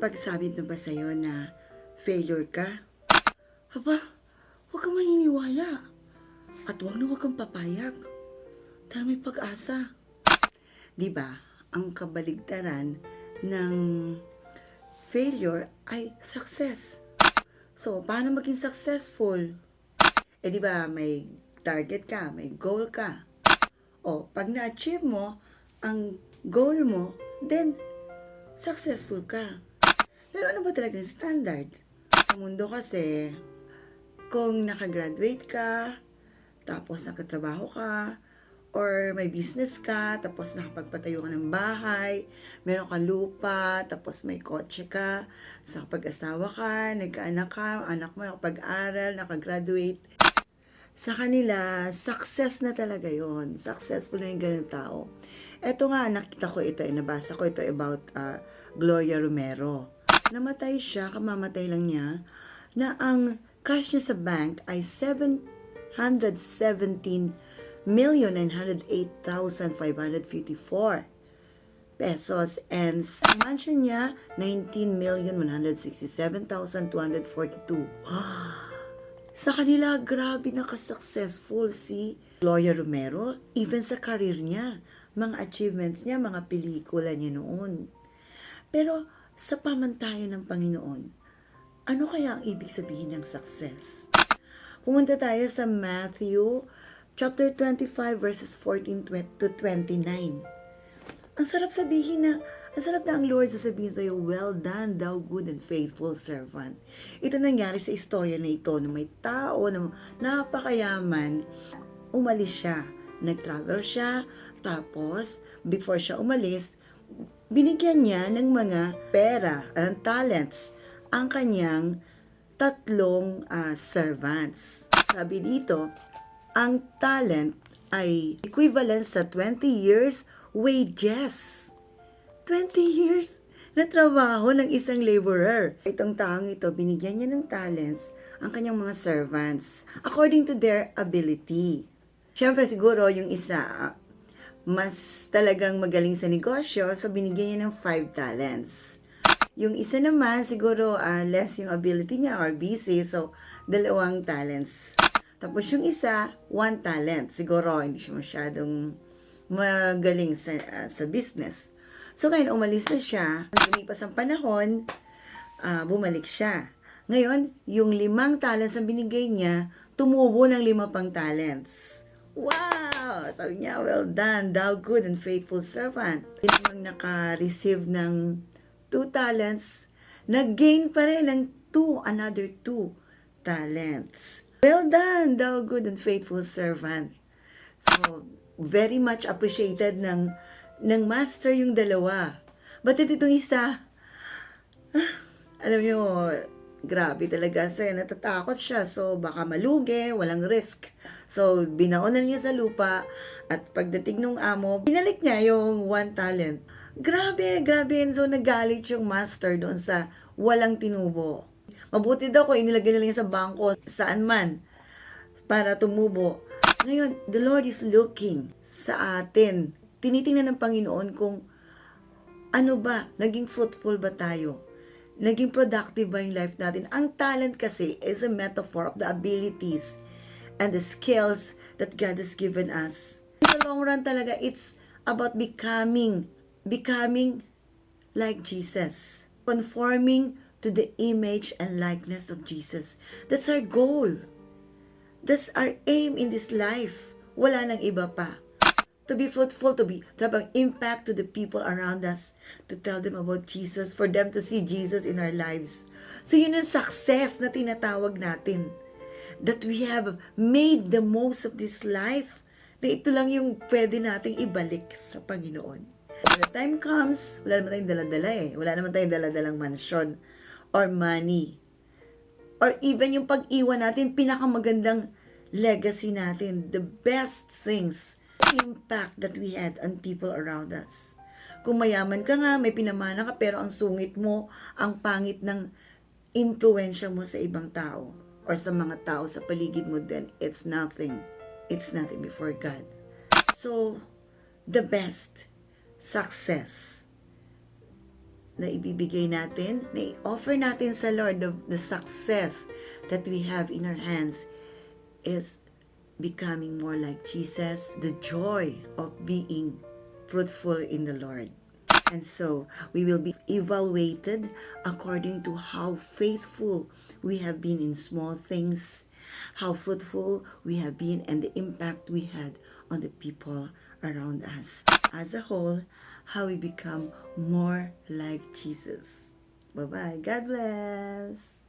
Nakapagsabi na ba sa'yo na failure ka? Aba, huwag kang maniniwala. At huwag kang papayag. Dahil may pag-asa. Di ba? Ang kabaligtaran ng failure ay success. So, paano maging successful? Di ba, may target ka, may goal ka. O, pag na-achieve mo ang goal mo, then successful ka. Pero ano ba talagang standard? Sa mundo kasi, kung nakagraduate ka, tapos nakatrabaho ka, or may business ka, tapos nakapagpatayo ka ng bahay, meron kang lupa, tapos may kotse ka, sa pag-asawa ka, nagkaanak ka, anak mo nakapag-aral, nakagraduate, sa kanila, success na talaga yon. Successful na yung ganun tao. Eto nga, nakita ko ito, nabasa ko ito about Gloria Romero. Namatay siya, kamamatay lang niya, na ang cash niya sa bank ay 717,908,554 pesos, and sa mansion niya 19,167,242. Sa kanila, grabe nakasuccessful si Gloria Romero, even sa career niya, mga achievements niya, mga pelikula niya noon. Pero sa pamantayan ng Panginoon, ano kaya ang ibig sabihin ng success? Pumunta tayo sa Matthew chapter 25 verses 14 to 29. Ang sarap na ang Lord sasabihin sa'yo, well done, thou good and faithful servant. Ito nangyari sa istorya na ito, na may tao na napakayaman, umalis siya, nag-travel siya, tapos, before siya umalis, binigyan niya ng mga pera, talents, ang kanyang tatlong servants. Sabi dito, ang talent ay equivalent sa 20 years wages. 20 years na trabaho ng isang laborer. Itong taong ito, binigyan niya ng talents ang kanyang mga servants according to their ability. Siyempre siguro yung isa, mas talagang magaling sa negosyo, so binigyan niya ng 5 talents. Yung isa naman, siguro less yung ability niya or busy, so 2 talents. Tapos yung isa, 1 talent. Siguro hindi siya masyadong magaling sa business. So ngayon, umalis na siya. Lumipas ang panahon, bumalik siya. Ngayon, yung 5 talents na binigay niya, tumubo ng 5 pang talents. Wow! Sabi niya, well done, thou good and faithful servant. Yung namang naka-receive ng 2 talents, nag-gain pa rin ng another 2 talents. Well done, thou good and faithful servant. So, very much appreciated ng master yung dalawa. But itong isa, alam niyo, grabe talaga siya, natatakot siya. So, baka malugi, walang risk. So, binaonan niya sa lupa, at pagdating ng amo, binalik niya yung 1 talent. Grabe. So, nagalit yung master doon sa walang tinubo. Mabuti daw kung inilagay na lang sa bangko, saan man, para tumubo. Ngayon, the Lord is looking sa atin. Tinitingnan ng Panginoon kung ano ba, naging fruitful ba tayo? Naging productive ba yung life natin? Ang talent kasi is a metaphor of the abilities and the skills that God has given us. In the long run talaga, it's about becoming like Jesus. Conforming to the image and likeness of Jesus. That's our goal. That's our aim in this life. Wala nang iba pa. To be fruitful, to have an impact to the people around us, to tell them about Jesus, for them to see Jesus in our lives. So yun ang success na tinatawag natin. That we have made the most of this life. Na ito lang yung pwede nating ibalik sa Panginoon. When the time comes, wala naman tayong dala-dala eh. Wala naman tayong dala-dalang mansion or money. Or even yung pag-iwan natin, pinakamagandang legacy natin. The best things, impact that we had on people around us. Kung mayaman ka nga, may pinamana ka, pero ang sungit mo, ang pangit ng impluensya mo sa ibang tao or sa mga tao sa paligid mo, then it's nothing. It's nothing before God. So, the best success na ibibigay natin, na i-offer natin sa Lord, the success that we have in our hands is becoming more like Jesus, the joy of being fruitful in the Lord. And so, we will be evaluated according to how faithful we have been in small things, how fruitful we have been, and the impact we had on the people around us. As a whole, how we become more like Jesus. Bye-bye. God bless.